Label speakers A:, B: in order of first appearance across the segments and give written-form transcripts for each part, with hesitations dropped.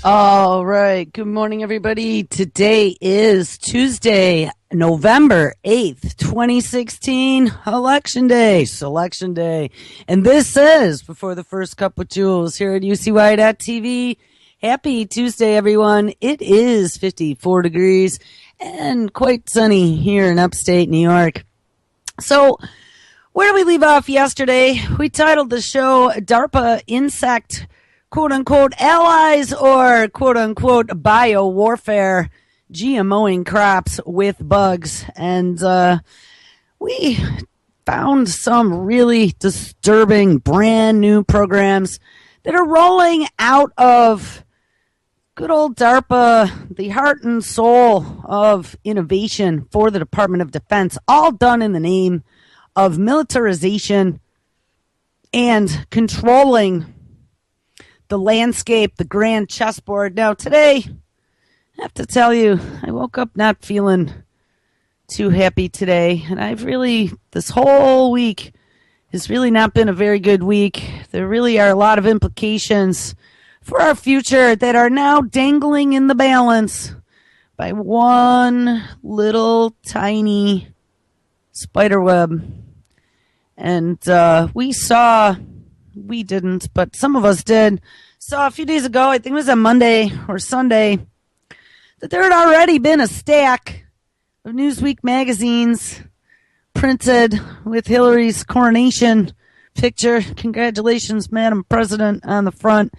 A: All right. Good morning, everybody. Today is Tuesday, November 8th, 2016, Election Day, Selection Day. And this is Before the First Cup with Jules here at UCY.TV. Happy Tuesday, everyone. It is 54 degrees and quite sunny here in upstate New York. So, where did we leave off yesterday? We titled the show DARPA Insect quote-unquote allies or quote-unquote bio-warfare, GMOing crops with bugs. And we found some really disturbing brand new programs that are rolling out of good old DARPA, the heart and soul of innovation for the Department of Defense, all done in the name of militarization and controlling the landscape, the grand chessboard. Now, today, I have to tell you, I woke up not feeling too happy today. And this whole week has really not been a very good week. There really are a lot of implications for our future that are now dangling in the balance by one little tiny spider web. And we didn't, but some of us did. Saw a few days ago, I think it was on Monday or Sunday, that there had already been a stack of Newsweek magazines printed with Hillary's coronation picture. Congratulations, Madam President, on the front.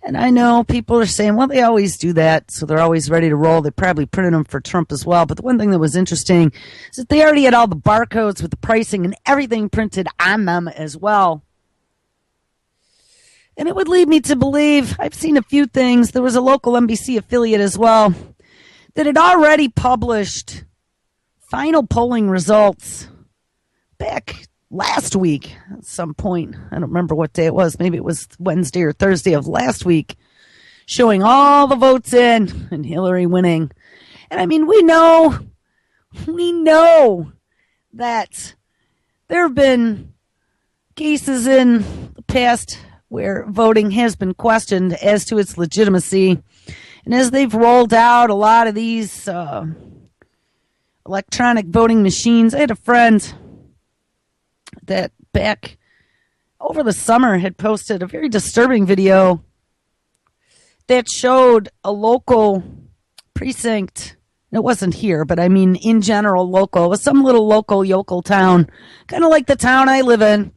A: And I know people are saying, well, they always do that, so they're always ready to roll. They probably printed them for Trump as well. But the one thing that was interesting is that they already had all the barcodes with the pricing and everything printed on them as well. And it would lead me to believe, I've seen a few things, there was a local NBC affiliate as well, that had already published final polling results back last week at some point. I don't remember what day it was. Maybe it was Wednesday or Thursday of last week, showing all the votes in and Hillary winning. And I mean, we know that there have been cases in the past where voting has been questioned as to its legitimacy. And as they've rolled out a lot of these electronic voting machines, I had a friend that back over the summer had posted a very disturbing video that showed a local precinct. It wasn't here, but I mean in general local. It was some little local yokel town, kind of like the town I live in.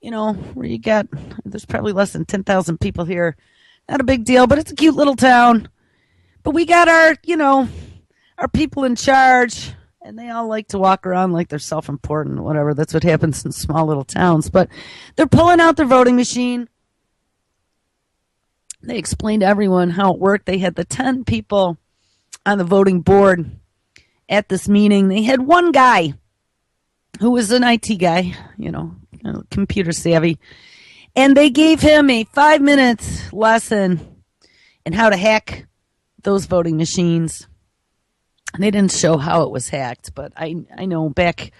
A: You know, where there's probably less than 10,000 people here. Not a big deal, but it's a cute little town. But we got our people in charge, and they all like to walk around like they're self-important, whatever. That's what happens in small little towns. But they're pulling out their voting machine. They explained to everyone how it worked. They had the 10 people on the voting board at this meeting. They had one guy who was an IT guy, computer savvy. And they gave him a 5-minute lesson in how to hack those voting machines. And they didn't show how it was hacked, but I know back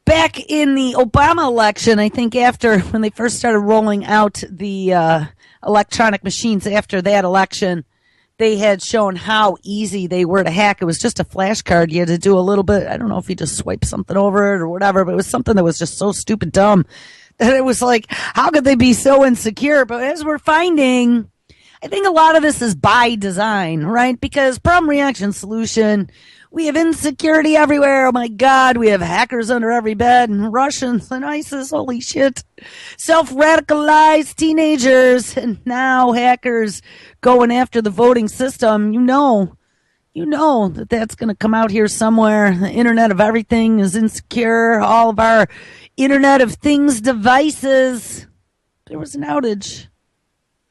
A: in the Obama election, I think after when they first started rolling out the electronic machines after that election, they had shown how easy they were to hack. It was just a flash card. You had to do a little bit. I don't know if you just swipe something over it or whatever, but it was something that was just so stupid dumb that it was like, how could they be so insecure? But as we're finding, I think a lot of this is by design, right? Because problem, reaction, solution. We have insecurity everywhere. Oh my God, we have hackers under every bed and Russians and ISIS. Holy shit. Self-radicalized teenagers and now hackers going after the voting system. You know that that's going to come out here somewhere. The Internet of Everything is insecure. All of our Internet of Things devices. There was an outage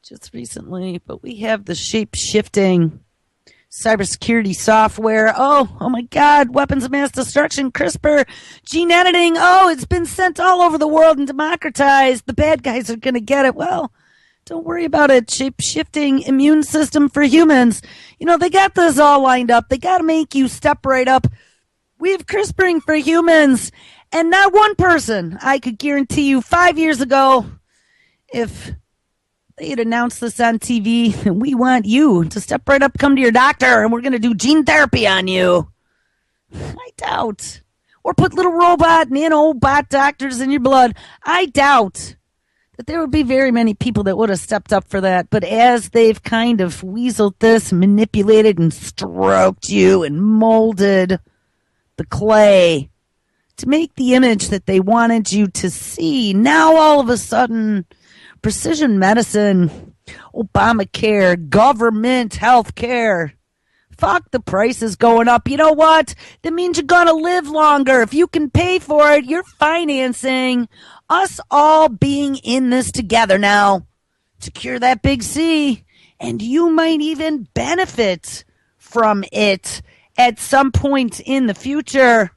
A: just recently, but we have the shape-shifting cybersecurity software. Oh my God, weapons of mass destruction, CRISPR, gene editing. Oh, it's been sent all over the world and democratized. The bad guys are going to get it. Well, don't worry about it. Shape-shifting immune system for humans. They got this all lined up. They got to make you step right up. We have CRISPRing for humans. And not one person, I could guarantee you 5 years ago, if they'd announce this on TV, and we want you to step right up, come to your doctor, and we're going to do gene therapy on you. I doubt. Or put little robot, nanobot doctors in your blood. I doubt that there would be very many people that would have stepped up for that. But as they've kind of weaseled this, manipulated and stroked you and molded the clay to make the image that they wanted you to see, now all of a sudden, precision medicine, Obamacare, government health care, fuck the prices going up. You know what? That means you're going to live longer. If you can pay for it, you're financing us all being in this together now to cure that big C. And you might even benefit from it at some point in the future.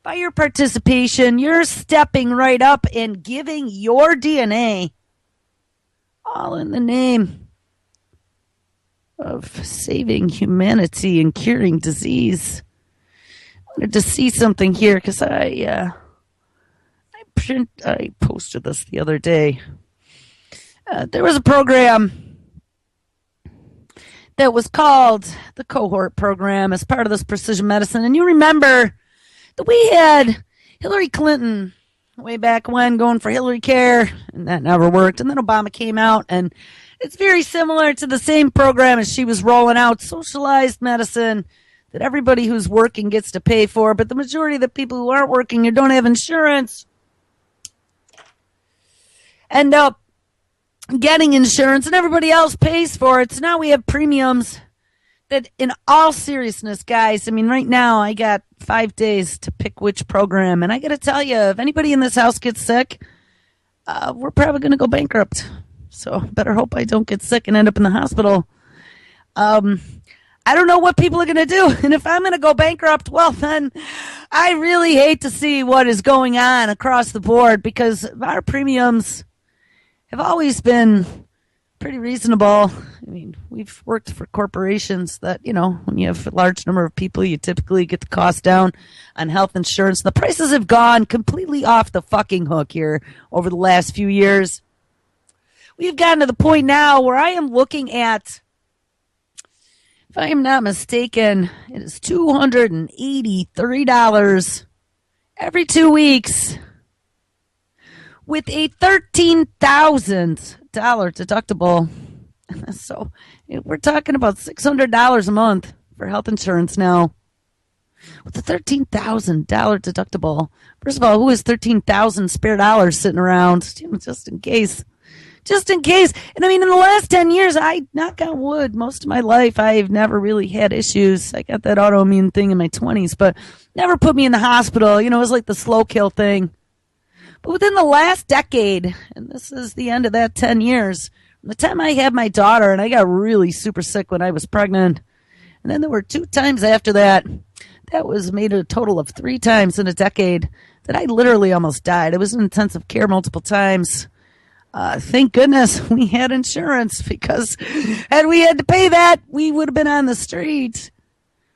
A: By your participation, you're stepping right up and giving your DNA, all in the name of saving humanity and curing disease. I wanted to see something here because I posted this the other day. There was a program that was called the Cohort Program as part of this precision medicine. And you remember that we had Hillary Clinton way back when going for Hillary Care, and that never worked. And then Obama came out, and it's very similar to the same program as she was rolling out, socialized medicine that everybody who's working gets to pay for. But the majority of the people who aren't working or don't have insurance end up getting insurance, and everybody else pays for it. So now we have premiums that, in all seriousness, guys, I mean, right now I got 5 days to pick which program. And I got to tell you, if anybody in this house gets sick, we're probably going to go bankrupt. So better hope I don't get sick and end up in the hospital. I don't know what people are going to do. And if I'm going to go bankrupt, well, then I really hate to see what is going on across the board, because our premiums have always been pretty reasonable. I mean, we've worked for corporations that, you know, when you have a large number of people, you typically get the cost down on health insurance. The prices have gone completely off the fucking hook here over the last few years. We've gotten to the point now where I am looking at, if I am not mistaken, it is $283 every 2 weeks with a $13,000 deductible. So we're talking about $600 a month for health insurance now with a $13,000 deductible. First of all, who has 13,000 spare dollars sitting around, just in case? Just in case. And I mean, in the last 10 years, I, knock on wood, most of my life, I've never really had issues. I got that autoimmune thing in my 20s, but never put me in the hospital. You know, it was like the slow kill thing. But within the last decade, and this is the end of that 10 years, from the time I had my daughter, and I got really super sick when I was pregnant, and then there were 2 times after that, that was made a total of 3 times in a decade that I literally almost died. I was in intensive care multiple times. Thank goodness we had insurance, because had we had to pay that, we would have been on the street.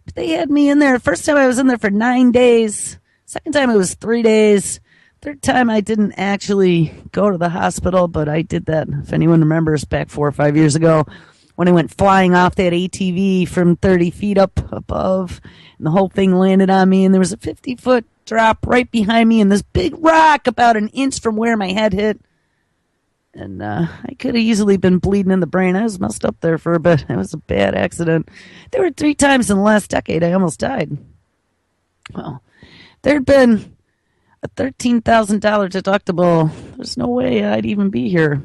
A: But they had me in there. First time I was in there for 9 days. Second time it was 3 days. Third time I didn't actually go to the hospital, but I did that, if anyone remembers, back 4 or 5 years ago when I went flying off that ATV from 30 feet up above, and the whole thing landed on me, and there was a 50-foot drop right behind me, and this big rock about an inch from where my head hit. And I could have easily been bleeding in the brain. I was messed up there for a bit. It was a bad accident. There were 3 times in the last decade I almost died. Well, there'd been a $13,000 deductible. There's no way I'd even be here.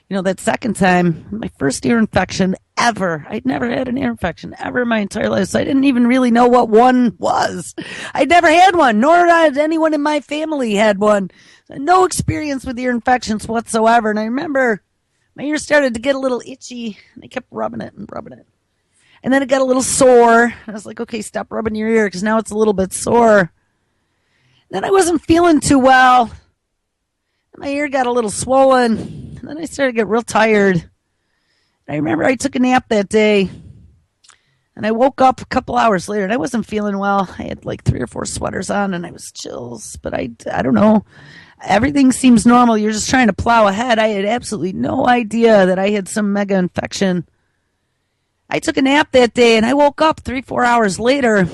A: You know, that second time, my first ear infection ever. I'd never had an ear infection ever in my entire life, so I didn't even really know what one was. I'd never had one, nor had anyone in my family had one. No experience with ear infections whatsoever. And I remember my ear started to get a little itchy, and I kept rubbing it and rubbing it. And then it got a little sore. I was like, okay, stop rubbing your ear, because now it's a little bit sore. Then I wasn't feeling too well. My ear got a little swollen. And then I started to get real tired. And I remember I took a nap that day. And I woke up a couple hours later and I wasn't feeling well. I had like 3 or 4 sweaters on and I was chills, but I don't know. Everything seems normal. You're just trying to plow ahead. I had absolutely no idea that I had some mega infection. I took a nap that day and I woke up 3, 4 hours later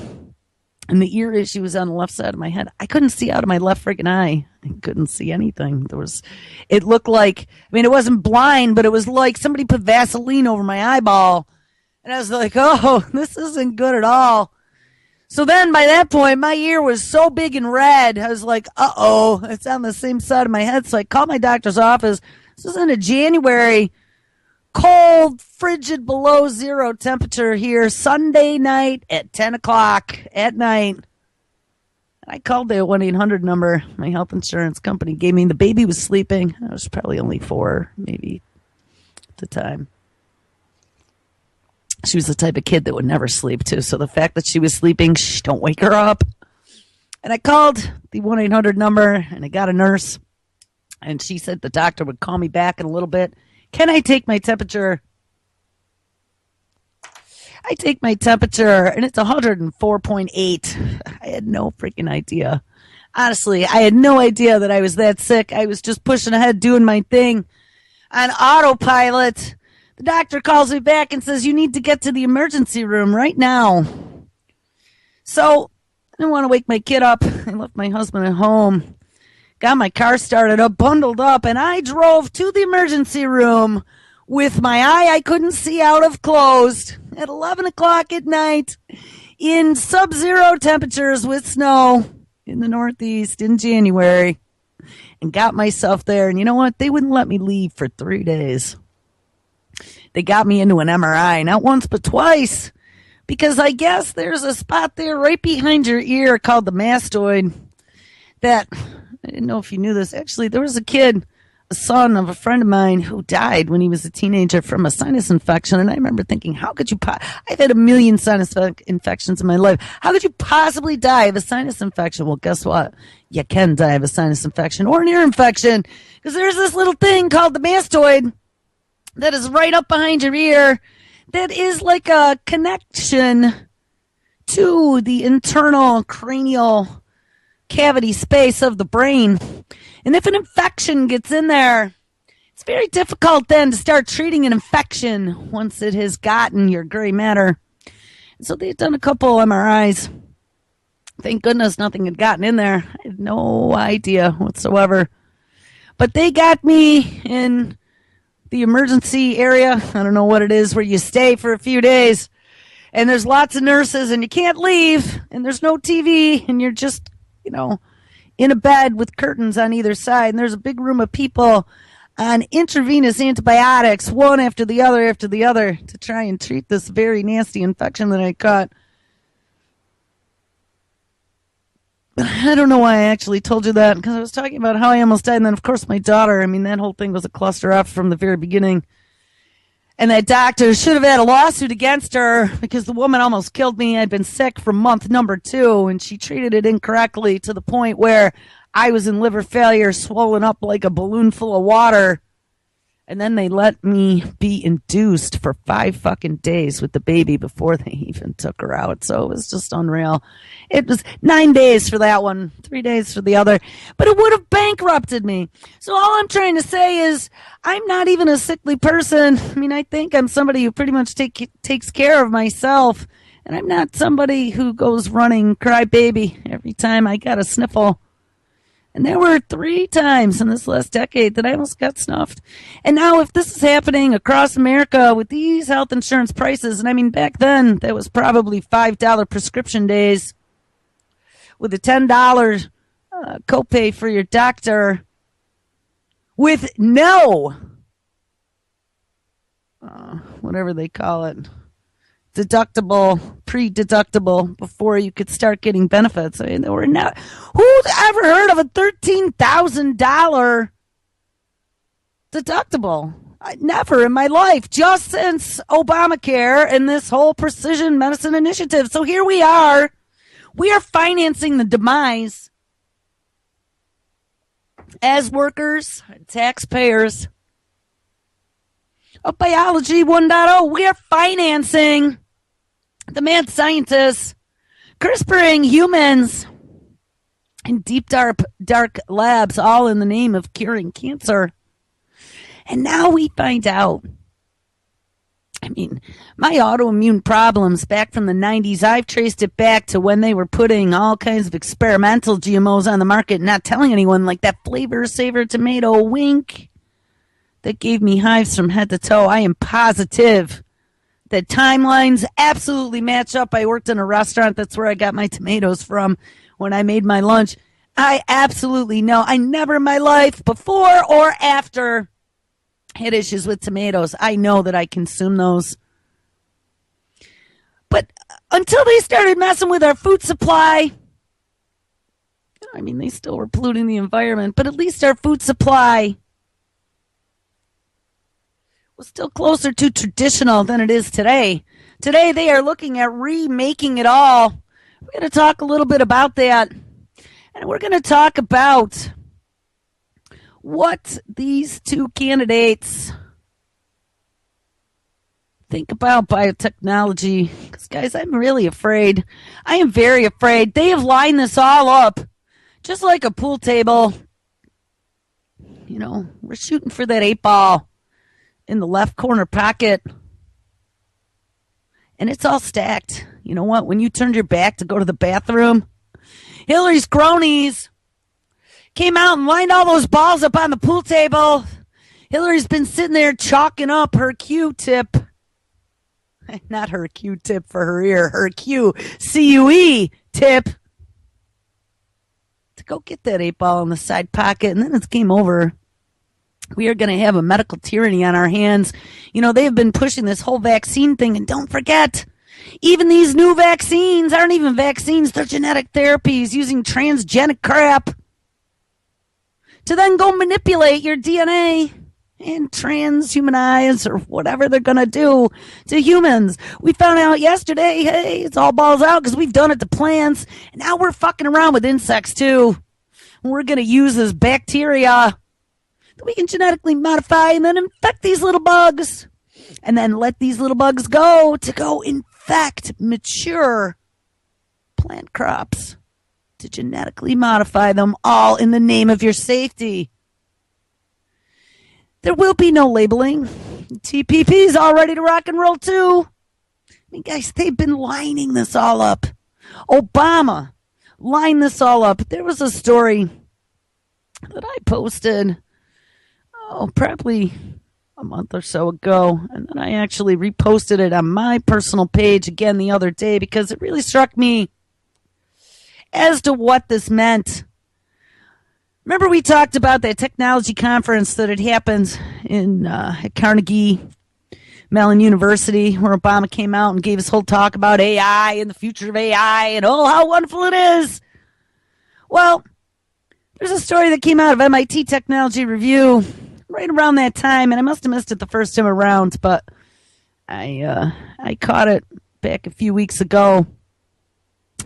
A: and the ear issue was on the left side of my head. I couldn't see out of my left freaking eye. I couldn't see anything. It looked like, it wasn't blind, but it was like somebody put Vaseline over my eyeball. And I was like, oh, this isn't good at all. So then by that point, my ear was so big and red. I was like, uh-oh, it's on the same side of my head. So I called my doctor's office. This is in a January, cold, frigid, below zero temperature here, Sunday night at 10 o'clock at night. I called the 1-800 number. My health insurance company gave me. The baby was sleeping. I was probably only 4, maybe, at the time. She was the type of kid that would never sleep, too. So the fact that she was sleeping, don't wake her up. And I called the 1-800 number, and I got a nurse. And she said the doctor would call me back in a little bit. Can I take my temperature? I take my temperature, and it's 104.8. I had no freaking idea. Honestly, I had no idea that I was that sick. I was just pushing ahead, doing my thing on autopilot. The doctor calls me back and says, you need to get to the emergency room right now. So I didn't want to wake my kid up. I left my husband at home, got my car started up, bundled up, and I drove to the emergency room with my eye I couldn't see out of closed at 11 o'clock at night in sub-zero temperatures with snow in the Northeast in January, and got myself there. And you know what? They wouldn't let me leave for 3 days. They got me into an MRI, not once but twice, because I guess there's a spot there right behind your ear called the mastoid that, I didn't know if you knew this. Actually, there was a kid, a son of a friend of mine, who died when he was a teenager from a sinus infection. And I remember thinking, how could you, I've had a million sinus infections in my life. How could you possibly die of a sinus infection? Well, guess what? You can die of a sinus infection or an ear infection, because there's this little thing called the mastoid that is right up behind your ear that is like a connection to the internal cranial cavity space of the brain. And if an infection gets in there, it's very difficult then to start treating an infection once it has gotten your gray matter. And so they've done a couple MRIs. Thank goodness nothing had gotten in there. I had no idea whatsoever. But they got me in the emergency area. I don't know what it is, where you stay for a few days. And there's lots of nurses and you can't leave. And there's no TV. And you're just, in a bed with curtains on either side. And there's a big room of people on intravenous antibiotics, one after the other, to try and treat this very nasty infection that I caught. I don't know why I actually told you that, because I was talking about how I almost died. And then, of course, my daughter, that whole thing was a cluster F from the very beginning. And that doctor should have had a lawsuit against her because the woman almost killed me. I'd been sick from month number 2, and she treated it incorrectly to the point where I was in liver failure, swollen up like a balloon full of water. And then they let me be induced for 5 fucking days with the baby before they even took her out. So it was just unreal. It was 9 days for that one, 3 days for the other. But it would have bankrupted me. So all I'm trying to say is I'm not even a sickly person. I think I'm somebody who pretty much takes care of myself. And I'm not somebody who goes running cry baby every time I got a sniffle. And there were 3 times in this last decade that I almost got snuffed. And now if this is happening across America with these health insurance prices, and back then that was probably $5 prescription days with a $10 copay for your doctor with no, whatever they call it, pre-deductible before you could start getting benefits. There were not. Who's ever heard of a $13,000 deductible? Never in my life, just since Obamacare and this whole precision medicine initiative. So here we are. We are financing the demise as workers, taxpayers of Biology 1.0. We are financing The mad scientists CRISPRing humans in deep, dark labs, all in the name of curing cancer. And now we find out. I mean, my autoimmune problems back from the 90s, I've traced it back to when they were putting all kinds of experimental GMOs on the market, not telling anyone, like that Flavor Saver tomato wink that gave me hives from head to toe. I am positive that timelines absolutely match up. I worked in a restaurant. That's where I got my tomatoes from when I made my lunch. I absolutely know. I never in my life, before or after, had issues with tomatoes. I know that I consume those. But until they started messing with our food supply, I mean, they still were polluting the environment, but at least our food supply was still closer to traditional than it is today. Today, they are looking at remaking it all. We're going to talk a little bit about that. And we're going to talk about what these two candidates think about biotechnology. Because, guys, I'm really afraid. I am very afraid. They have lined this all up just like a pool table. You know, we're shooting for that 8-ball in the left corner pocket. And it's all stacked. You know what? When you turned your back to go to the bathroom, Hillary's cronies came out and lined all those balls up on the pool table. Hillary's been sitting there chalking up her Q-tip. Not her Q-tip for her ear, her Q-C-U-E tip. To go get that 8-ball in the side pocket, and then it's game over. We are going to have a medical tyranny on our hands. You know, they have been pushing this whole vaccine thing, and don't forget, even these new vaccines aren't even vaccines. They're genetic therapies using transgenic crap to then go manipulate your DNA and transhumanize or whatever they're going to do to humans. We found out yesterday, hey, it's all balls out because we've done it to plants. And now we're fucking around with insects too. We're going to use this bacteria that we can genetically modify and then infect these little bugs. And then let these little bugs go to go infect mature plant crops, to genetically modify them, all in the name of your safety. There will be no labeling. TPP is all ready to rock and roll too. I mean, guys, they've been lining this all up. Obama lined this all up. There was a story that I posted, probably a month or so ago, and then I actually reposted it on my personal page again the other day because it really struck me as to what this meant. Remember we talked about that technology conference that had happened in at Carnegie Mellon University, where Obama came out and gave his whole talk about AI and the future of AI and how wonderful it is. Well, there's a story that came out of MIT Technology Review right around that time, and I must have missed it the first time around, but I caught it back a few weeks ago.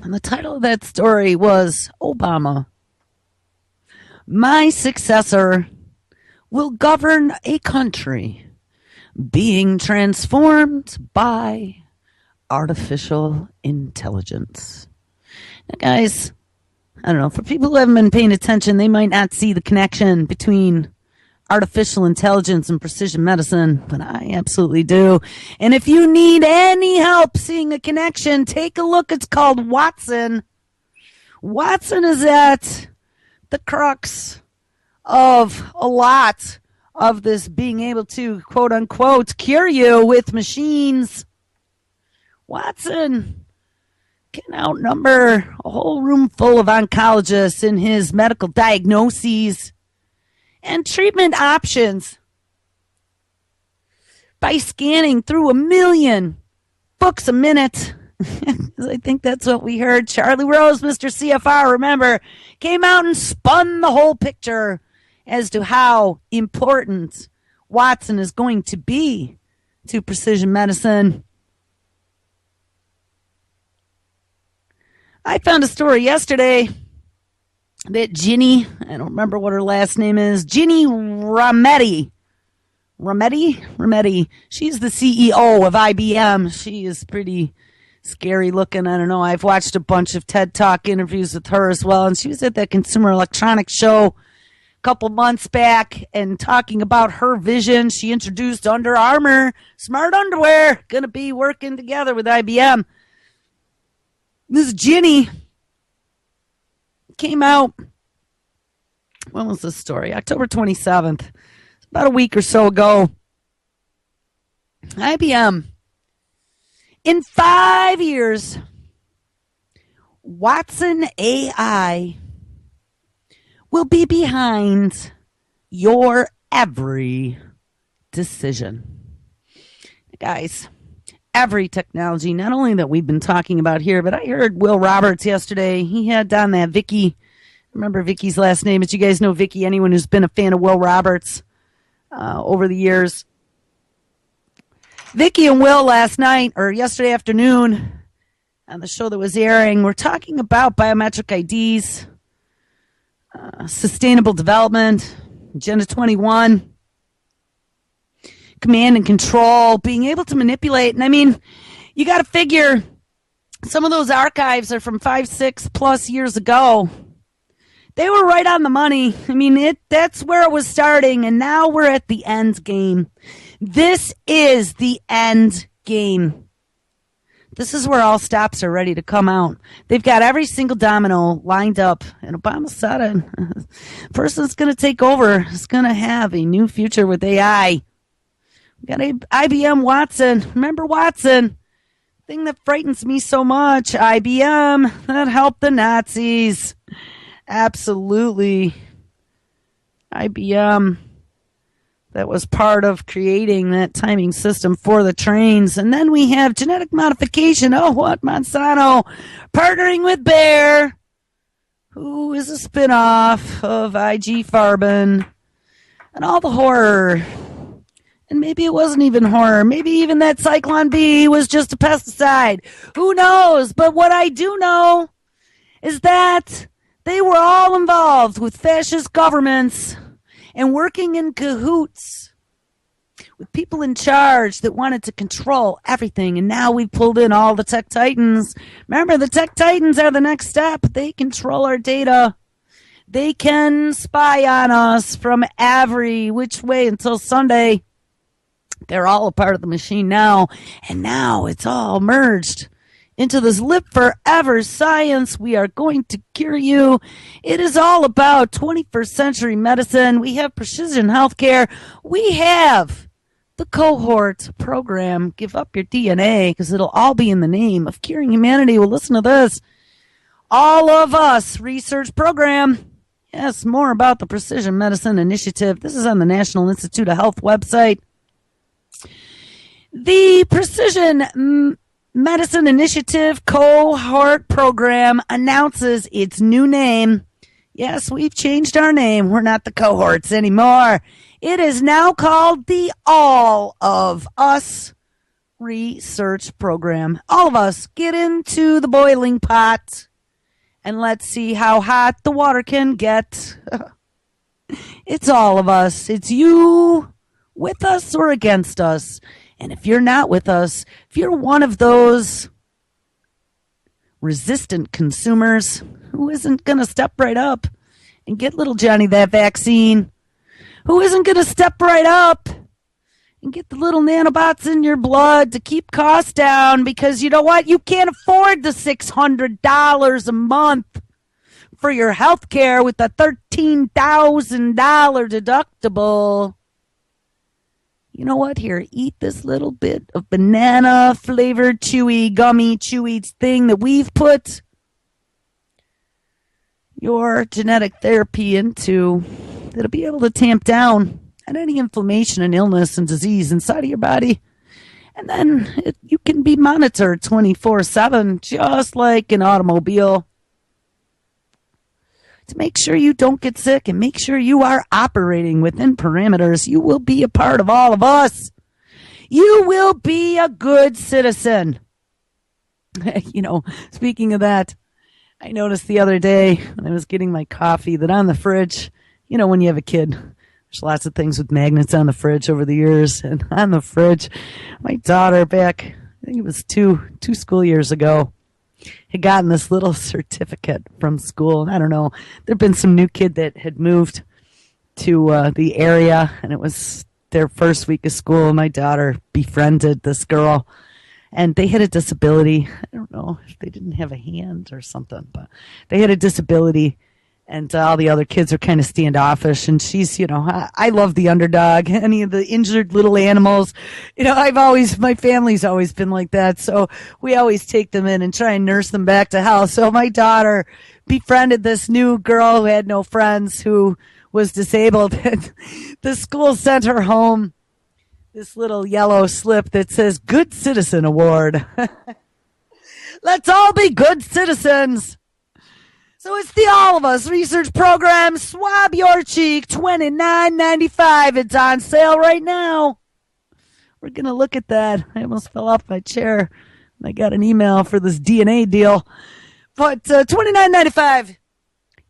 A: And the title of that story was Obama, My Successor Will Govern a Country Being Transformed by Artificial Intelligence. Now, guys, I don't know, for people who haven't been paying attention, they might not see the connection between artificial intelligence and precision medicine, but I absolutely do. And if you need any help seeing a connection, take a look. It's called Watson. Watson is at the crux of a lot of this being able to, quote unquote, cure you with machines. Watson can outnumber a whole room full of oncologists in his medical diagnoses and treatment options by scanning through 1 million books a minute. I think that's what we heard. Charlie Rose, Mr. CFR, remember, came out and spun the whole picture as to how important Watson is going to be to precision medicine. I found a story yesterday that Ginny, I don't remember what her last name is, Ginny Rometty, she's the CEO of IBM. She is pretty scary looking. I don't know. I've watched a bunch of TED Talk interviews with her as well. And she was at that Consumer Electronics Show a couple months back and talking about her vision. She introduced Under Armour, smart underwear, going to be working together with IBM. This Ginny came out, when was this story? October 27th. About a week or so ago. IBM. In 5 years, Watson AI will be behind your every decision. Guys, every technology, not only that we've been talking about here, but I heard Will Roberts yesterday. He had on that Vicky. Remember Vicky's last name, but you guys know Vicky, anyone who's been a fan of Will Roberts over the years. Vicky and Will last night, or yesterday afternoon, on the show that was airing, we're talking about biometric IDs, sustainable development, Agenda 21, command and control, being able to manipulate. And I mean, you got to figure some of those archives are from 5, 6 plus years ago. They were right on the money. I mean, that's where it was starting, and now we're at the end game. This is the end game. This is where all stops are ready to come out. They've got every single domino lined up, and Obama said it. Person that's going to take over is going to have a new future with AI. We got IBM Watson. Remember Watson? Thing that frightens me so much. IBM that helped the Nazis. Absolutely. IBM that was part of creating that timing system for the trains. And then we have genetic modification. Oh, what? Monsanto partnering with Bayer, who is a spinoff of IG Farben, and all the horror. And maybe it wasn't even horror. Maybe even that Cyclone B was just a pesticide. Who knows? But what I do know is that they were all involved with fascist governments and working in cahoots with people in charge that wanted to control everything. And now we've pulled in all the tech titans. Remember, the tech titans are the next step. They control our data. They can spy on us from every which way until Sunday. They're all a part of the machine now. And now it's all merged into this live forever science. We are going to cure you. It is all about 21st century medicine. We have precision healthcare. We have the cohort program. Give up your DNA, because it'll all be in the name of curing humanity. Well, listen to this. All of Us research program. Yes, more about the Precision Medicine Initiative. This is on the National Institute of Health website. The Precision Medicine Initiative Cohort Program announces its new name. Yes, we've changed our name. We're not the cohorts anymore. It is now called the All of Us Research Program. All of us, get into the boiling pot and let's see how hot the water can get. It's all of us. It's you with us or against us. And if you're not with us, if you're one of those resistant consumers who isn't going to step right up and get little Johnny that vaccine, who isn't going to step right up and get the little nanobots in your blood to keep costs down, because you know what? You can't afford the $600 a month for your health care with a $13,000 deductible. You know what? Here, eat this little bit of banana flavored chewy gummy chewy thing that we've put your genetic therapy into. That'll be able to tamp down at any inflammation and illness and disease inside of your body. And then you can be monitored 24/7, just like an automobile, to make sure you don't get sick and make sure you are operating within parameters. You will be a part of all of us. You will be a good citizen. You know, speaking of that, I noticed the other day when I was getting my coffee that on the fridge, you know, when you have a kid, there's lots of things with magnets on the fridge over the years. And on the fridge, my daughter back I think it was two school years ago, had gotten this little certificate from school. And I don't know, there'd been some new kid that had moved to the area, and it was their first week of school. My daughter befriended this girl, and they had a disability. I don't know if they didn't have a hand or something, but they had a disability, and all the other kids are kind of standoffish. And she's, I love the underdog, any of the injured little animals. My family's always been like that. So we always take them in and try and nurse them back to health. So my daughter befriended this new girl who had no friends, who was disabled. And the school sent her home this little yellow slip that says Good Citizen Award. Let's all be good citizens. So it's the All of Us research program, Swab Your Cheek, $29.95. It's on sale right now. We're going to look at that. I almost fell off my chair. I got an email for this DNA deal. But $29.95.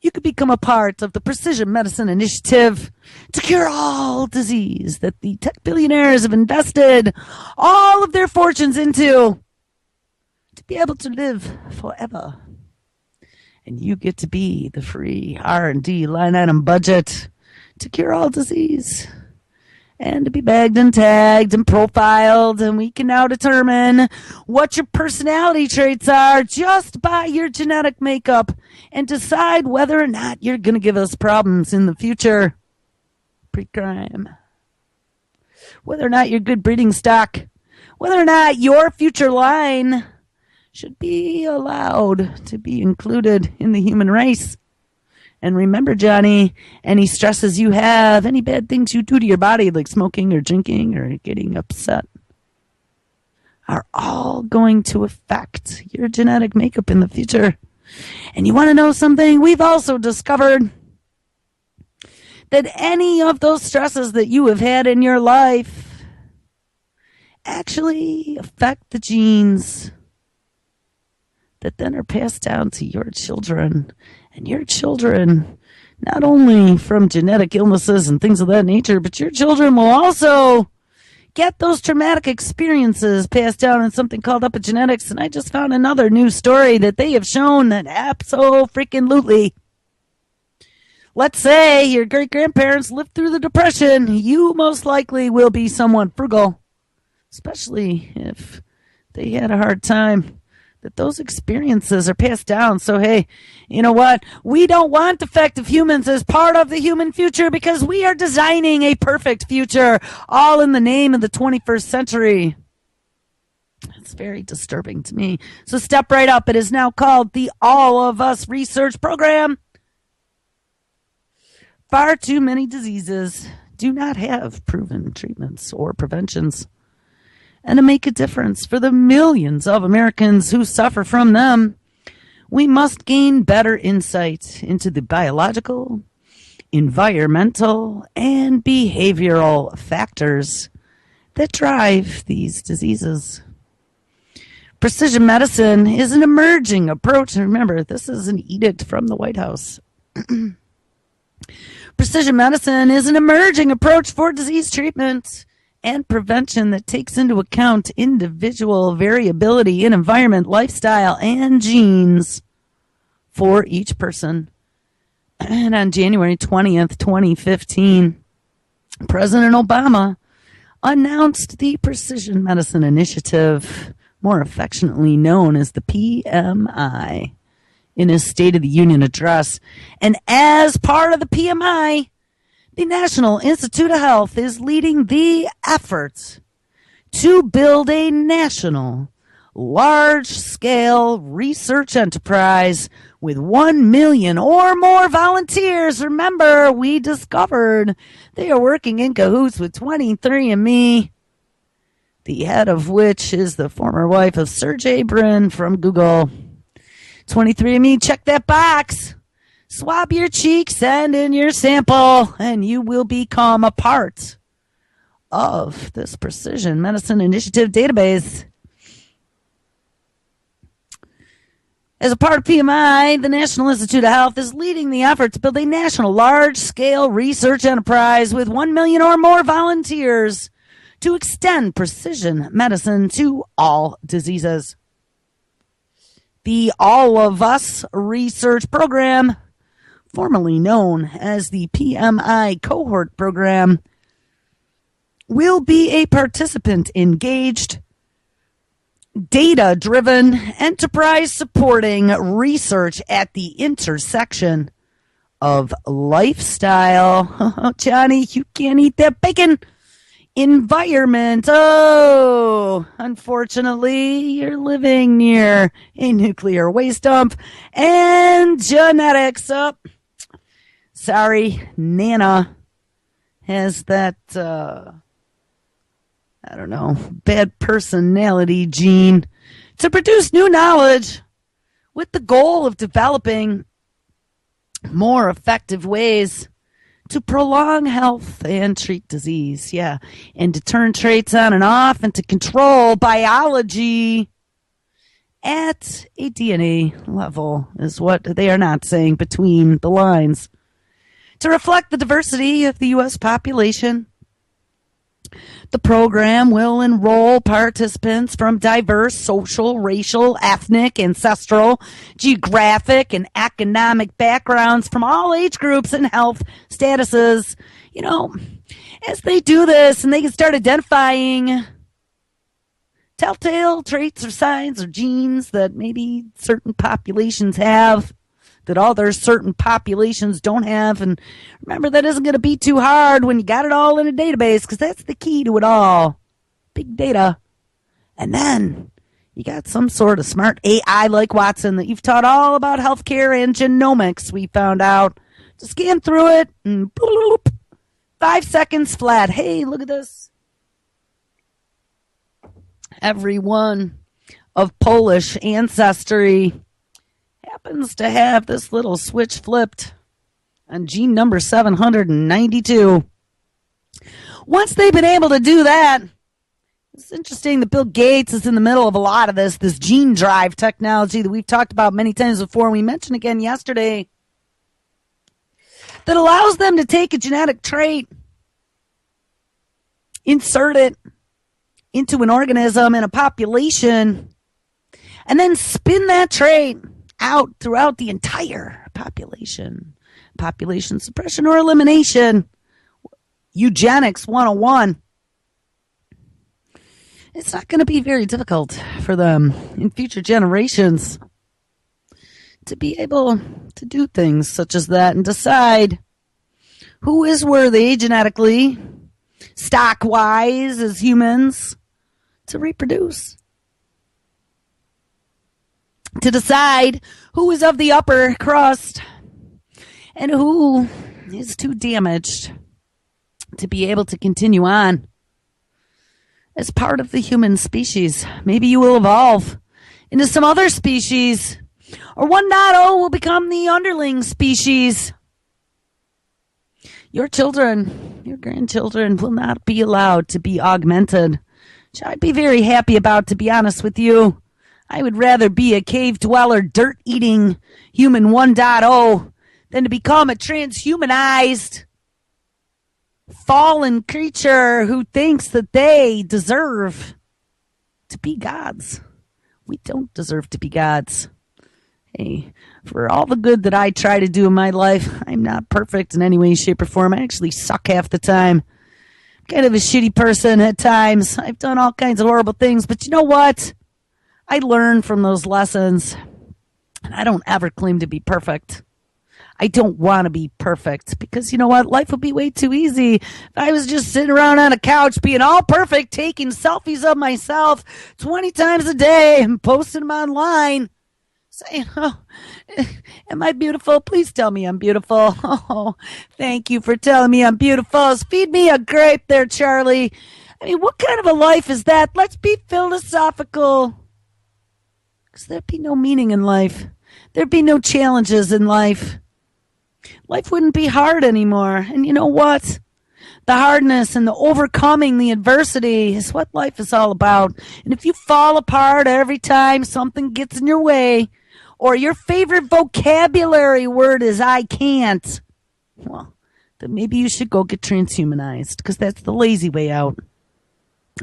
A: You could become a part of the Precision Medicine Initiative to cure all disease that the tech billionaires have invested all of their fortunes into, to be able to live forever. And you get to be the free R&D line item budget to cure all disease, and to be bagged and tagged and profiled. And we can now determine what your personality traits are just by your genetic makeup, and decide whether or not you're going to give us problems in the future. Pre-crime. Whether or not you're good breeding stock. Whether or not your future line should be allowed to be included in the human race. And remember, Johnny, any stresses you have, any bad things you do to your body, like smoking or drinking or getting upset, are all going to affect your genetic makeup in the future. And you want to know something? We've also discovered that any of those stresses that you have had in your life actually affect the genes that then are passed down to your children. And your children, not only from genetic illnesses and things of that nature, but your children will also get those traumatic experiences passed down in something called epigenetics. And I just found another new story that they have shown that abso-freaking-lutely. Let's say your great-grandparents lived through the Depression. You most likely will be somewhat frugal, especially if they had a hard time. That those experiences are passed down. So, hey, you know what? We don't want defective humans as part of the human future, because we are designing a perfect future, all in the name of the 21st century. It's very disturbing to me. So step right up. It is now called the All of Us Research Program. Far too many diseases do not have proven treatments or preventions. And to make a difference for the millions of Americans who suffer from them, we must gain better insight into the biological, environmental, and behavioral factors that drive these diseases. Precision medicine is an emerging approach. And remember, this is an edict from the White House. Precision medicine is an emerging approach for disease treatment and prevention that takes into account individual variability in environment, lifestyle, and genes for each person. And on January 20th, 2015, President Obama announced the Precision Medicine Initiative, more affectionately known as the PMI, in his State of the Union address. And as part of the PMI, the National Institute of Health is leading the efforts to build a national, large-scale research enterprise with 1 million or more volunteers. Remember, we discovered they are working in cahoots with 23andMe, the head of which is the former wife of Sergey Brin from Google. 23andMe, check that box. Swab your cheek, send in your sample, and you will become a part of this Precision Medicine Initiative database. As a part of PMI, the National Institute of Health is leading the effort to build a national large-scale research enterprise with 1 million or more volunteers to extend precision medicine to all diseases. The All of Us Research Program, formerly known as the PMI Cohort Program, will be a participant-engaged, data-driven, enterprise-supporting research at the intersection of lifestyle. Johnny, you can't eat that bacon. Environment. Oh, unfortunately, you're living near a nuclear waste dump. And genetics. Oh, sorry, Nana has that, bad personality gene to produce new knowledge with the goal of developing more effective ways to prolong health and treat disease. Yeah. And to turn traits on and off and to control biology at a DNA level is what they are not saying between the lines. To reflect the diversity of the U.S. population, the program will enroll participants from diverse social, racial, ethnic, ancestral, geographic, and economic backgrounds from all age groups and health statuses. You know, as they do this and they can start identifying telltale traits or signs or genes that maybe certain populations have that other certain populations don't have. And remember, that isn't going to be too hard when you got it all in a database, because that's the key to it all. Big data. And then you got some sort of smart AI like Watson that you've taught all about healthcare and genomics, we found out. To scan through it and bloop, 5 seconds flat. Hey, look at this. Everyone of Polish ancestry happens to have this little switch flipped on gene number 792. Once they've been able to do that, it's interesting that Bill Gates is in the middle of a lot of this gene drive technology that we've talked about many times before. We mentioned again yesterday that allows them to take a genetic trait, insert it into an organism in a population, and then spin that trait out throughout the entire population. Population suppression or elimination. Eugenics 101. It's not going to be very difficult for them in future generations to be able to do things such as that and decide who is worthy genetically, stock-wise as humans, to reproduce. To decide who is of the upper crust and who is too damaged to be able to continue on as part of the human species. Maybe you will evolve into some other species, or 1.0 will become the underling species. Your children, your grandchildren will not be allowed to be augmented, which I'd be very happy about, to be honest with you. I would rather be a cave dweller, dirt-eating human 1.0 than to become a transhumanized, fallen creature who thinks that they deserve to be gods. We don't deserve to be gods. Hey, for all the good that I try to do in my life, I'm not perfect in any way, shape, or form. I actually suck half the time. I'm kind of a shitty person at times. I've done all kinds of horrible things, but you know what? I learn from those lessons, and I don't ever claim to be perfect. I don't want to be perfect, because you know what? Life would be way too easy if I was just sitting around on a couch being all perfect, taking selfies of myself 20 times a day and posting them online, saying, oh, am I beautiful? Please tell me I'm beautiful. Oh, thank you for telling me I'm beautiful. Feed me a grape there, Charlie. I mean, what kind of a life is that? Let's be philosophical. Because there'd be no meaning in life. There'd be no challenges in life. Life wouldn't be hard anymore. And you know what? The hardness and the overcoming the adversity is what life is all about. And if you fall apart every time something gets in your way, or your favorite vocabulary word is I can't, well, then maybe you should go get transhumanized, because that's the lazy way out.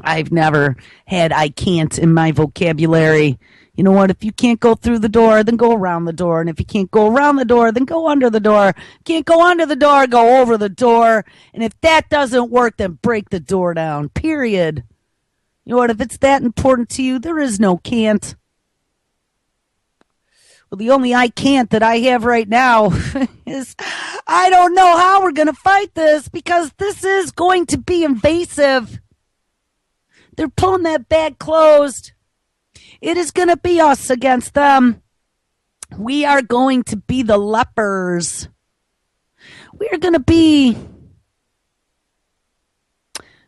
A: I've never had I can't in my vocabulary. You know what? If you can't go through the door, then go around the door. And if you can't go around the door, then go under the door. Can't go under the door, go over the door. And if that doesn't work, then break the door down. Period. You know what? If it's that important to you, there is no can't. Well, the only I can't that I have right now is I don't know how we're going to fight this because this is going to be invasive. They're pulling that bag closed. It is going to be us against them. We are going to be the lepers. We are going to be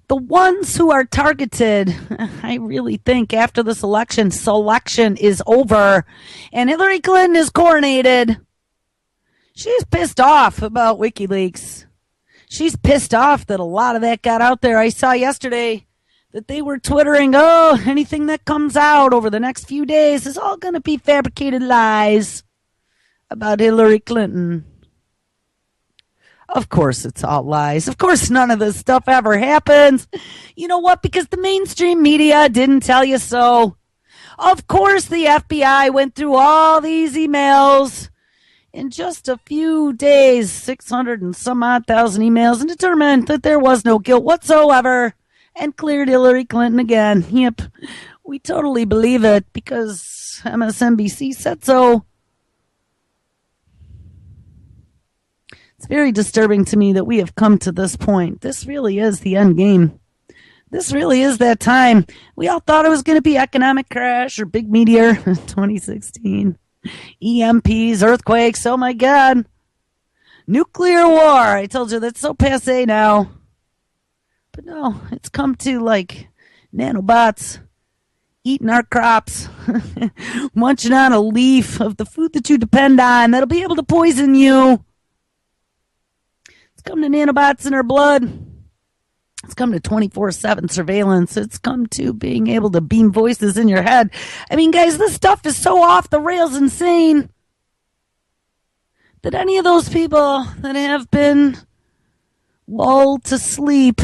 A: the ones who are targeted. I really think after this election, selection is over and Hillary Clinton is coronated. She's pissed off about WikiLeaks. She's pissed off that a lot of that got out there. I saw yesterday that they were twittering, oh, anything that comes out over the next few days is all going to be fabricated lies about Hillary Clinton. Of course it's all lies. Of course none of this stuff ever happens. You know what? Because the mainstream media didn't tell you so. Of course the FBI went through all these emails in just a few days, 600 and some odd thousand emails, and determined that there was no guilt whatsoever. And cleared Hillary Clinton again. Yep, we totally believe it because MSNBC said so. It's very disturbing to me that we have come to this point. This really is the end game. This really is that time. We all thought it was going to be economic crash or big meteor 2016. EMPs, earthquakes, oh my God. Nuclear war. I told you that's so passé now. But no, it's come to like nanobots eating our crops, munching on a leaf of the food that you depend on that'll be able to poison you. It's come to nanobots in our blood. It's come to 24/7 surveillance. It's come to being able to beam voices in your head. I mean, guys, this stuff is so off the rails insane that any of those people that have been lulled to sleep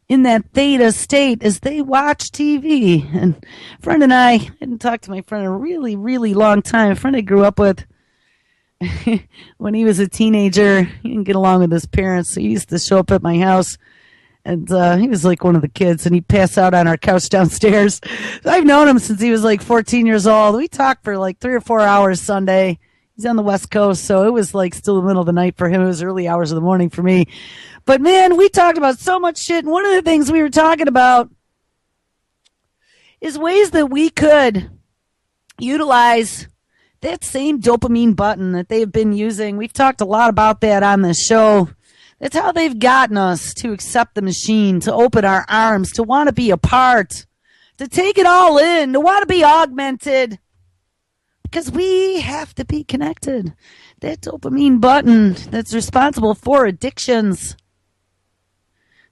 A: in that theta state as they watch TV. And a friend and I hadn't talked to my friend in a really, really long time. A friend I grew up with when he was a teenager. He didn't get along with his parents, so he used to show up at my house. And he was like one of the kids, and he'd pass out on our couch downstairs. I've known him since he was like 14 years old. We talked for like 3 or 4 hours Sunday. He's on the West Coast, so it was like still the middle of the night for him. It was early hours of the morning for me. But man, we talked about so much shit. And one of the things we were talking about is ways that we could utilize that same dopamine button that they've been using. We've talked a lot about that on this show. That's how they've gotten us to accept the machine, to open our arms, to want to be a part, to take it all in, to want to be augmented. Because we have to be connected. That dopamine button that's responsible for addictions.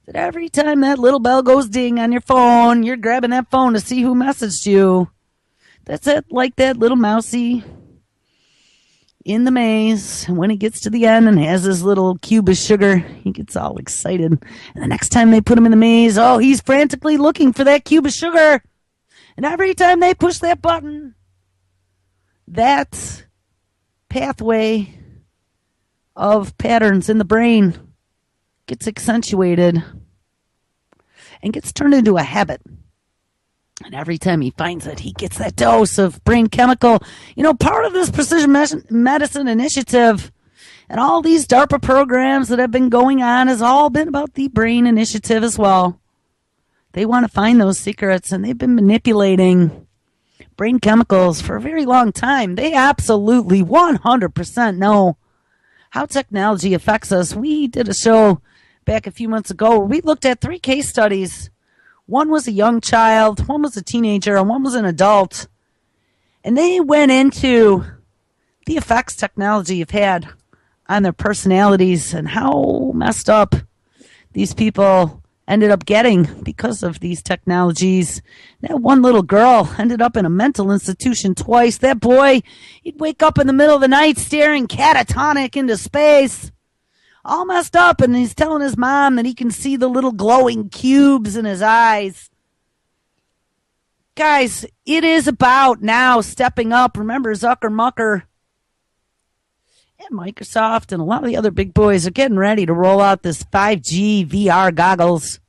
A: That every time that little bell goes ding on your phone, you're grabbing that phone to see who messaged you. That's it, like that little mousey in the maze. And when he gets to the end and has his little cube of sugar, he gets all excited. And the next time they put him in the maze, oh, he's frantically looking for that cube of sugar. And every time they push that button, that pathway of patterns in the brain gets accentuated and gets turned into a habit. And every time he finds it, he gets that dose of brain chemical. You know, part of this precision medicine initiative and all these DARPA programs that have been going on has all been about the brain initiative as well. They want to find those secrets, and they've been manipulating brain chemicals for a very long time. They absolutely 100% know how technology affects us. We did a show back a few months ago where we looked at 3 case studies. One was a young child, one was a teenager, and one was an adult. And they went into the effects technology have had on their personalities and how messed up these people ended up getting because of these technologies. That one little girl ended up in a mental institution twice. That boy, he'd wake up in the middle of the night staring catatonic into space, all messed up, and he's telling his mom that he can see the little glowing cubes in his eyes. guys, it is about now stepping up. Remember, Zucker and Microsoft and a lot of the other big boys are getting ready to roll out this 5G VR goggles.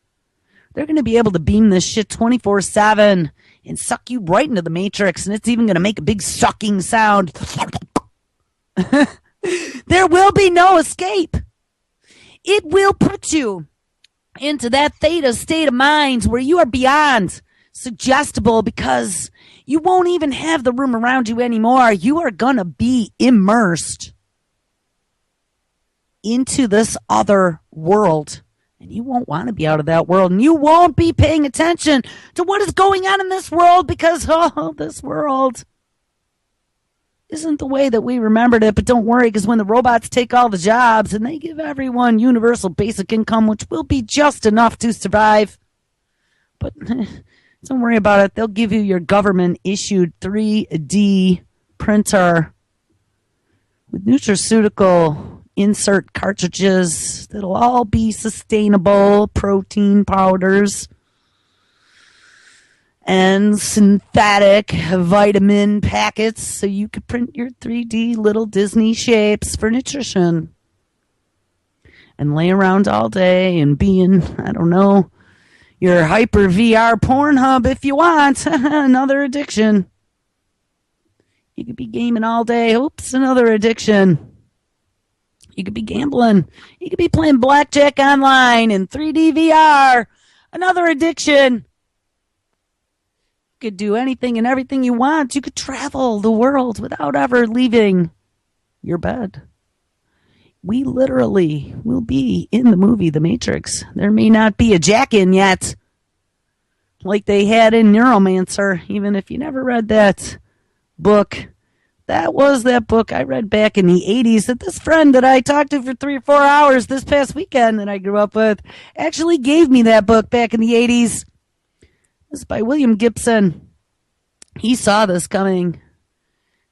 A: They're going to be able to beam this shit 24/7 and suck you right into the matrix, and it's even going to make a big sucking sound. There will be no escape. It will put you into that theta state of mind where you are beyond suggestible because you won't even have the room around you anymore. You are going to be immersed into this other world. And you won't want to be out of that world. And you won't be paying attention to what is going on in this world because, this world isn't the way that we remembered it. But don't worry, because when the robots take all the jobs and they give everyone universal basic income, which will be just enough to survive. But don't worry about it. They'll give you your government-issued 3D printer with nutraceutical insert cartridges that'll all be sustainable protein powders and synthetic vitamin packets so you could print your 3D little Disney shapes for nutrition and lay around all day and be in, I don't know, your hyper VR Pornhub if you want. Another addiction. You could be gaming all day. Oops, another addiction. You could be gambling. You could be playing blackjack online in 3D VR. Another addiction. You could do anything and everything you want. You could travel the world without ever leaving your bed. We literally will be in the movie The Matrix. There may not be a jack-in yet, like they had in Neuromancer, even if you never read that book. That was that book I read back in the 80s that this friend that I talked to for 3 or 4 hours this past weekend that I grew up with actually gave me that book back in the 80s. This is by William Gibson. He saw this coming.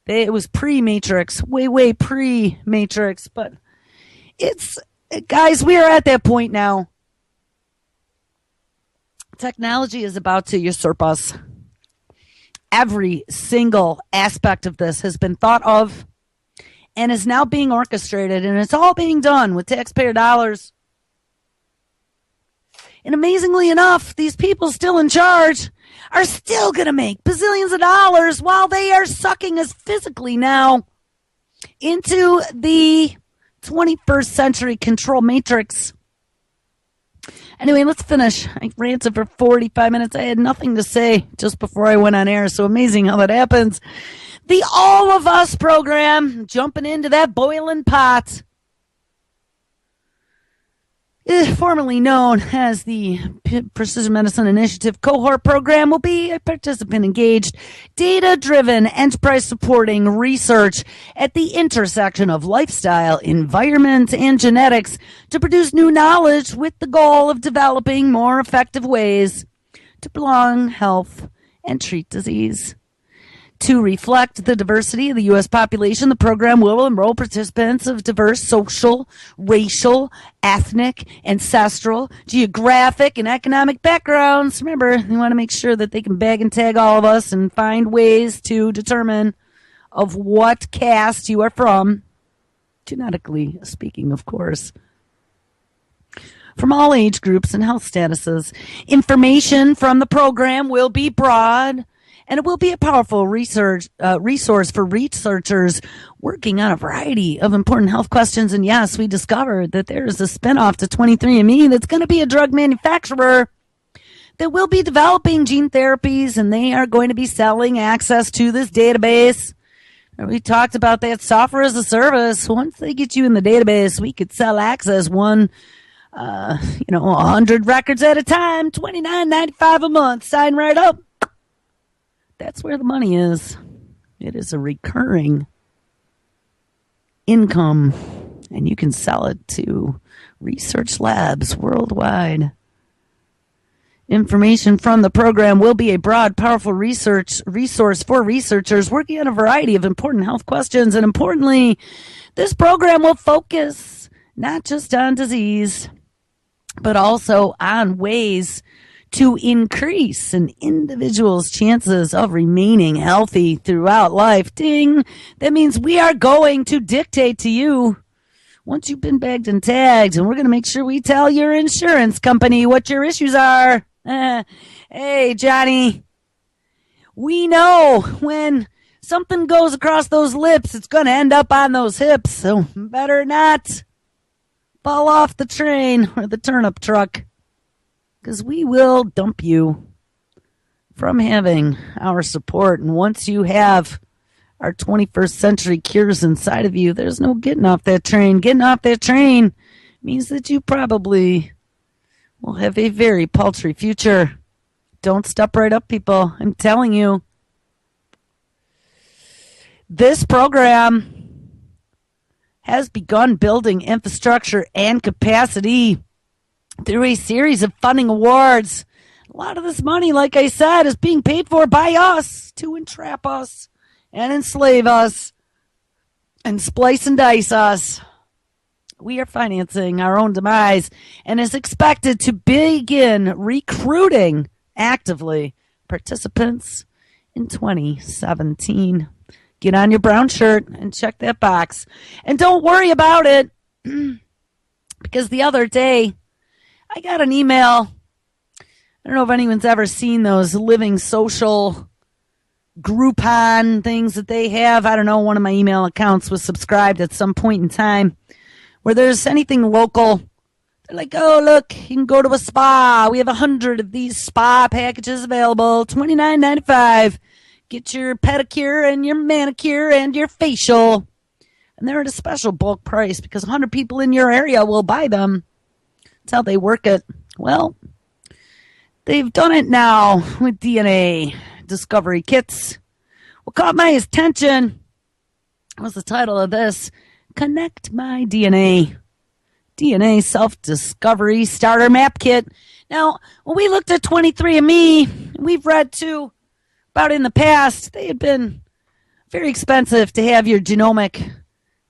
A: It was pre-Matrix, way pre-Matrix. But guys, we are at that point now. Technology is about to usurp us. Every single aspect of this has been thought of and is now being orchestrated, and it's all being done with taxpayer dollars. And amazingly enough, these people still in charge are still going to make bazillions of dollars while they are sucking us physically now into the 21st century control matrix. Anyway, let's finish. I ranted for 45 minutes. I had nothing to say just before I went on air. So amazing how that happens. The All of Us program, jumping into that boiling pot. Formerly known as the Precision Medicine Initiative Cohort Program, will be a participant-engaged, data-driven, enterprise-supporting research at the intersection of lifestyle, environment, and genetics to produce new knowledge with the goal of developing more effective ways to prolong health and treat disease. To reflect the diversity of the U.S. population, the program will enroll participants of diverse social, racial, ethnic, ancestral, geographic, and economic backgrounds. Remember, they want to make sure that they can bag and tag all of us and find ways to determine of what caste you are from, genetically speaking, of course. From all age groups and health statuses, information from the program will be broad, and it will be a powerful resource for researchers working on a variety of important health questions. And yes, we discovered that there is a spinoff to 23andMe that's going to be a drug manufacturer that will be developing gene therapies, and they are going to be selling access to this database. We talked about that software as a service. Once they get you in the database, we could sell access 100 records at a time, $29.95 a month. Sign right up. That's where the money is. It is a recurring income, and you can sell it to research labs worldwide. Information from the program will be a broad, powerful resource for researchers working on a variety of important health questions. And importantly, this program will focus not just on disease, but also on ways to increase an individual's chances of remaining healthy throughout life. Ding! That means we are going to dictate to you once you've been bagged and tagged, and we're going to make sure we tell your insurance company what your issues are. Hey, Johnny, we know when something goes across those lips, it's going to end up on those hips, so better not fall off the train or the turnip truck, because we will dump you from having our support. And once you have our 21st century cures inside of you, there's no getting off that train. Getting off that train means that you probably will have a very paltry future. Don't step right up, people. I'm telling you. This program has begun building infrastructure and capacity through a series of funding awards. A lot of this money, like I said, is being paid for by us to entrap us and enslave us and splice and dice us. We are financing our own demise and is expected to begin recruiting actively participants in 2017. Get on your brown shirt and check that box. And don't worry about it, because the other day I got an email. I don't know if anyone's ever seen those Living Social Groupon things that they have. I don't know, one of my email accounts was subscribed at some point in time where there's anything local. They're like, oh, look, you can go to a spa. We have 100 of these spa packages available, $29.95. Get your pedicure and your manicure and your facial. And they're at a special bulk price because 100 people in your area will buy them. That's how they work it. Well, they've done it now with DNA discovery kits. What caught my attention was the title of this: Connect My DNA. DNA Self-Discovery Starter Map Kit. Now, when we looked at 23andMe, we've read too about in the past, they had been very expensive to have your genomic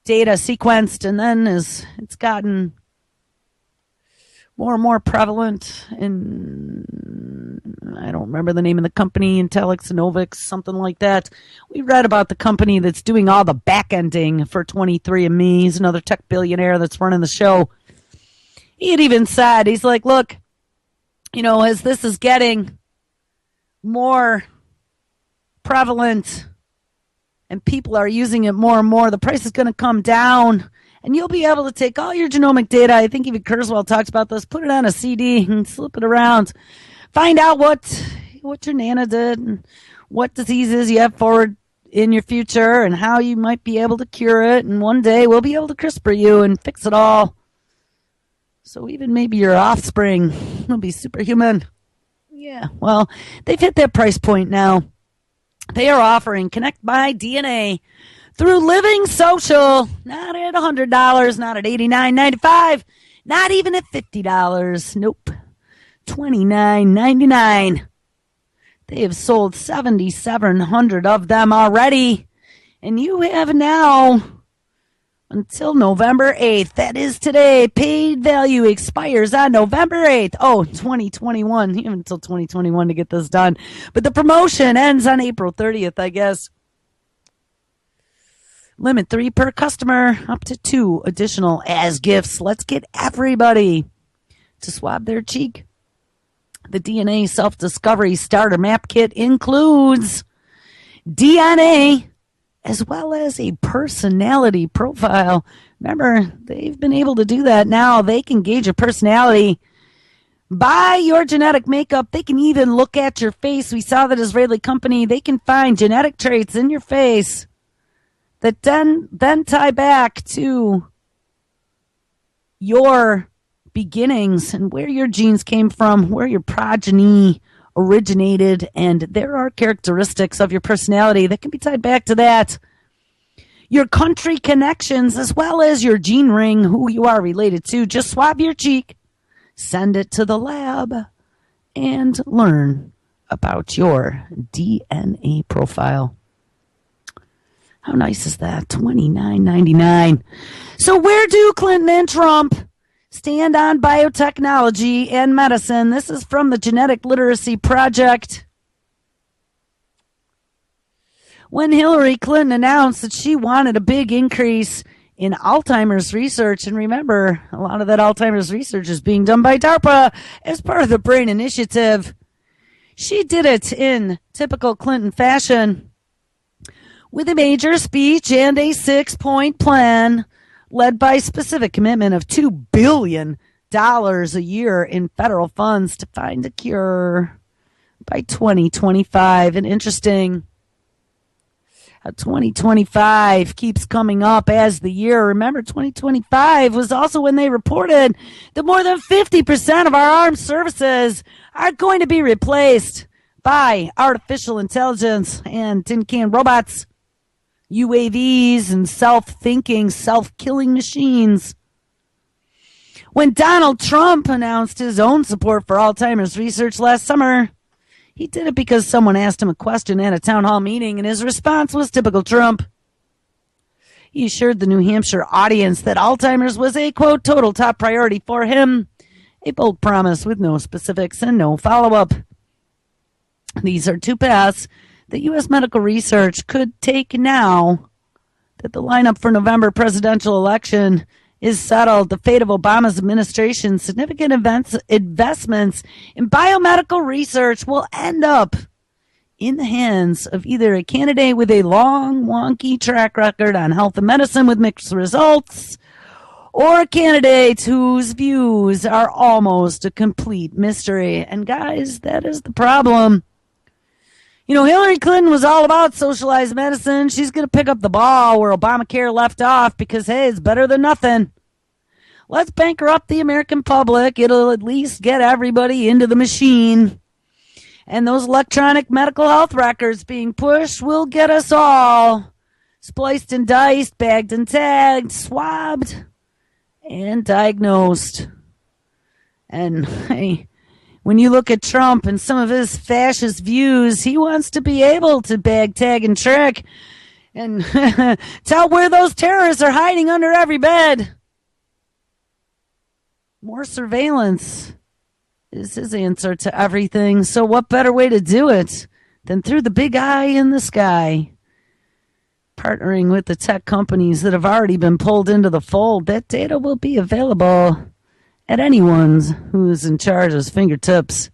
A: data sequenced, and then as it's gotten more and more prevalent in, I don't remember the name of the company, Intelix, Novix, something like that. We read about the company that's doing all the back-ending for 23andMe. He's another tech billionaire that's running the show. He had even said, he's like, look, you know, as this is getting more prevalent and people are using it more and more, the price is going to come down. And you'll be able to take all your genomic data. I think even Kurzweil talks about this. Put it on a CD and slip it around. Find out what your Nana did and what diseases you have forward in your future and how you might be able to cure it. And one day we'll be able to CRISPR you and fix it all. So even maybe your offspring will be superhuman. Yeah, well, they've hit that price point now. They are offering Connect My DNA through Living Social, not at $100, not at $89.95, not even at $50. Nope, $29.99. They have sold 7,700 of them already, and you have now until November 8th. That is today. Paid value expires on November 8th. Oh, 2021. You have until 2021 to get this done. But the promotion ends on April 30th, I guess. Limit 3 per customer, up to 2 additional as gifts. Let's get everybody to swab their cheek. The DNA Self-Discovery Starter Map Kit includes DNA as well as a personality profile. Remember, they've been able to do that now. They can gauge your personality by your genetic makeup. They can even look at your face. We saw that Israeli company. They can find genetic traits in your face that then tie back to your beginnings and where your genes came from, where your progeny originated, and there are characteristics of your personality that can be tied back to that. Your country connections, as well as your gene ring, who you are related to. Just swab your cheek, send it to the lab, and learn about your DNA profile. How nice is that? $29.99. So where do Clinton and Trump stand on biotechnology and medicine. This is from the Genetic Literacy Project. When Hillary Clinton announced that she wanted a big increase in Alzheimer's research, and remember, a lot of that Alzheimer's research is being done by DARPA as part of the BRAIN Initiative. She did it in typical Clinton fashion with a major speech and a 6-point plan led by specific commitment of $2 billion a year in federal funds to find a cure by 2025. And interesting how 2025 keeps coming up as the year. Remember, 2025 was also when they reported that more than 50% of our armed services are going to be replaced by artificial intelligence and tin can robots, UAVs, and self-thinking, self-killing machines. When Donald Trump announced his own support for Alzheimer's research last summer, he did it because someone asked him a question at a town hall meeting, and his response was typical Trump. He assured the New Hampshire audience that Alzheimer's was a, quote, total top priority for him, a bold promise with no specifics and no follow-up. These are two paths that U.S. medical research could take now that the lineup for November presidential election is settled. The fate of Obama's administration's significant investments in biomedical research will end up in the hands of either a candidate with a long, wonky track record on health and medicine with mixed results, or a candidate whose views are almost a complete mystery. And guys, that is the problem. You know, Hillary Clinton was all about socialized medicine. She's going to pick up the ball where Obamacare left off because, hey, it's better than nothing. Let's bankrupt the American public. It'll at least get everybody into the machine. And those electronic medical health records being pushed will get us all spliced and diced, bagged and tagged, swabbed, and diagnosed. And, hey, when you look at Trump and some of his fascist views, he wants to be able to bag, tag, and track and tell where those terrorists are hiding under every bed. More surveillance is his answer to everything. So what better way to do it than through the big eye in the sky? Partnering with the tech companies that have already been pulled into the fold, that data will be available at anyone's who's in charge of his fingertips.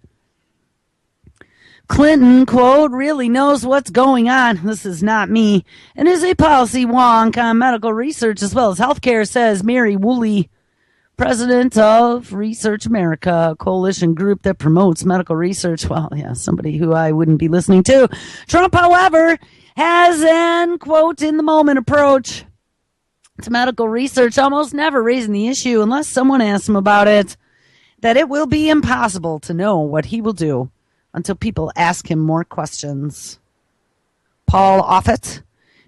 A: Clinton, quote, really knows what's going on. This is not me. And is a policy wonk on medical research as well as healthcare, says Mary Woolley, president of Research America, a coalition group that promotes medical research. Well, yeah, somebody who I wouldn't be listening to. Trump, however, has an, quote, in the moment approach to medical research, almost never raising the issue unless someone asks him about it, that it will be impossible to know what he will do until people ask him more questions. Paul Offit,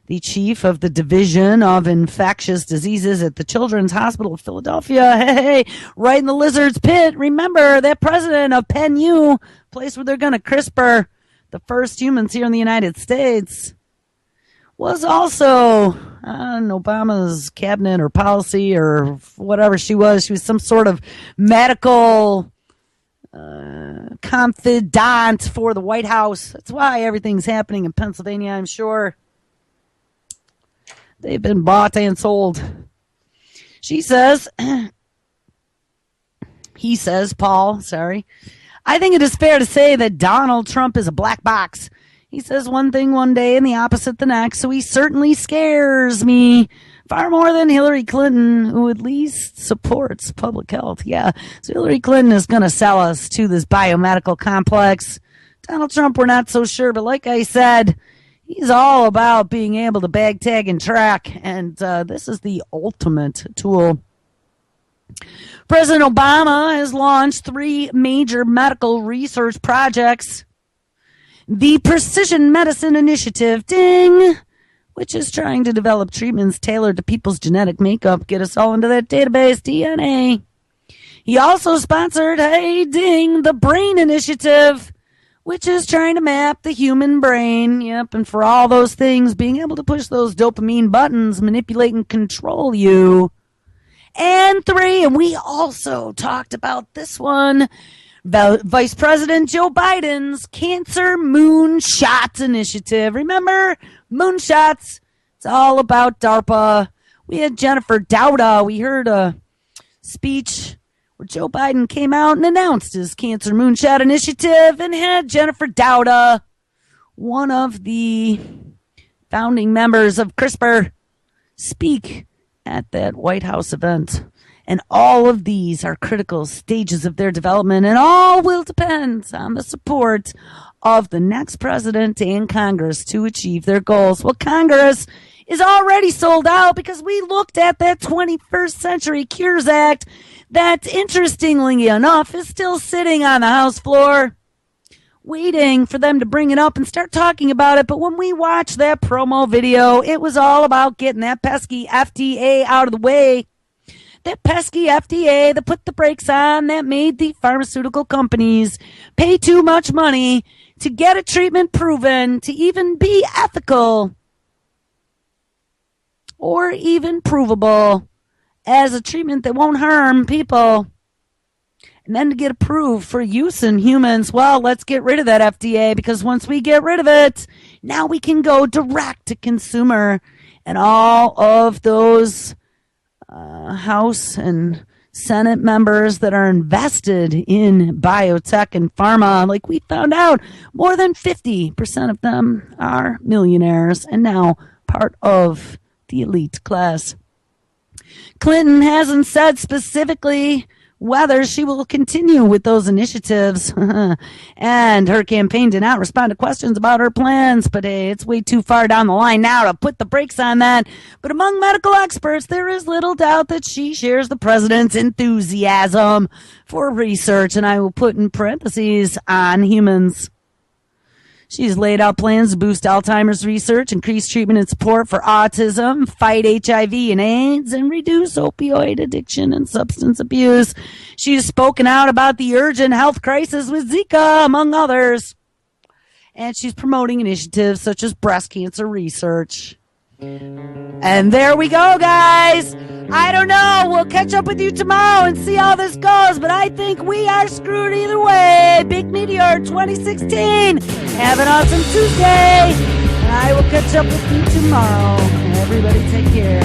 A: the chief of the Division of Infectious Diseases at the Children's Hospital of Philadelphia, hey, right in the lizard's pit. Remember, that president of Penn U, place where they're going to CRISPR the first humans here in the United States, was also on Obama's cabinet or policy or whatever she was. She was some sort of medical confidant for the White House. That's why everything's happening in Pennsylvania, I'm sure. They've been bought and sold. She says, he says, Paul, sorry, I think it is fair to say that Donald Trump is a black box. He says one thing one day and the opposite the next, so he certainly scares me far more than Hillary Clinton, who at least supports public health. Yeah, so Hillary Clinton is going to sell us to this biomedical complex. Donald Trump, we're not so sure, but like I said, he's all about being able to bag, tag, and track, and this is the ultimate tool. President Obama has launched 3 major medical research projects. The Precision Medicine Initiative, ding, which is trying to develop treatments tailored to people's genetic makeup, get us all into that database, DNA. He also sponsored, hey, ding, the Brain Initiative, which is trying to map the human brain. Yep, and for all those things, being able to push those dopamine buttons, manipulate and control you. and 3. And we also talked about this one. Vice President Joe Biden's Cancer Moonshots Initiative. Remember? Moonshots. It's all about DARPA. We had Jennifer Doudna. We heard a speech where Joe Biden came out and announced his Cancer Moonshot Initiative and had Jennifer Doudna, one of the founding members of CRISPR, speak at that White House event. And all of these are critical stages of their development, and all will depend on the support of the next president and Congress to achieve their goals. Well, Congress is already sold out because we looked at that 21st Century Cures Act that, interestingly enough, is still sitting on the House floor, waiting for them to bring it up and start talking about it. But when we watched that promo video, it was all about getting that pesky FDA out of the way. That pesky FDA that put the brakes on, that made the pharmaceutical companies pay too much money to get a treatment proven to even be ethical or even provable as a treatment that won't harm people. And then to get approved for use in humans, well, let's get rid of that FDA, because once we get rid of it, now we can go direct to consumer. And all of those House and Senate members that are invested in biotech and pharma, like we found out, more than 50% of them are millionaires and now part of the elite class. Clinton hasn't said specifically whether she will continue with those initiatives. And her campaign did not respond to questions about her plans, but hey, it's way too far down the line now to put the brakes on that. But among medical experts, there is little doubt that she shares the president's enthusiasm for research, and I will put in parentheses, on humans. She's laid out plans to boost Alzheimer's research, increase treatment and support for autism, fight HIV and AIDS, and reduce opioid addiction and substance abuse. She's spoken out about the urgent health crisis with Zika, among others. And she's promoting initiatives such as breast cancer research. And there we go, guys. I don't know. We'll catch up with you tomorrow and see how this goes, but I think we are screwed either way. Big Meteor 2016. Have an awesome Tuesday. And I will catch up with you tomorrow. Everybody take care.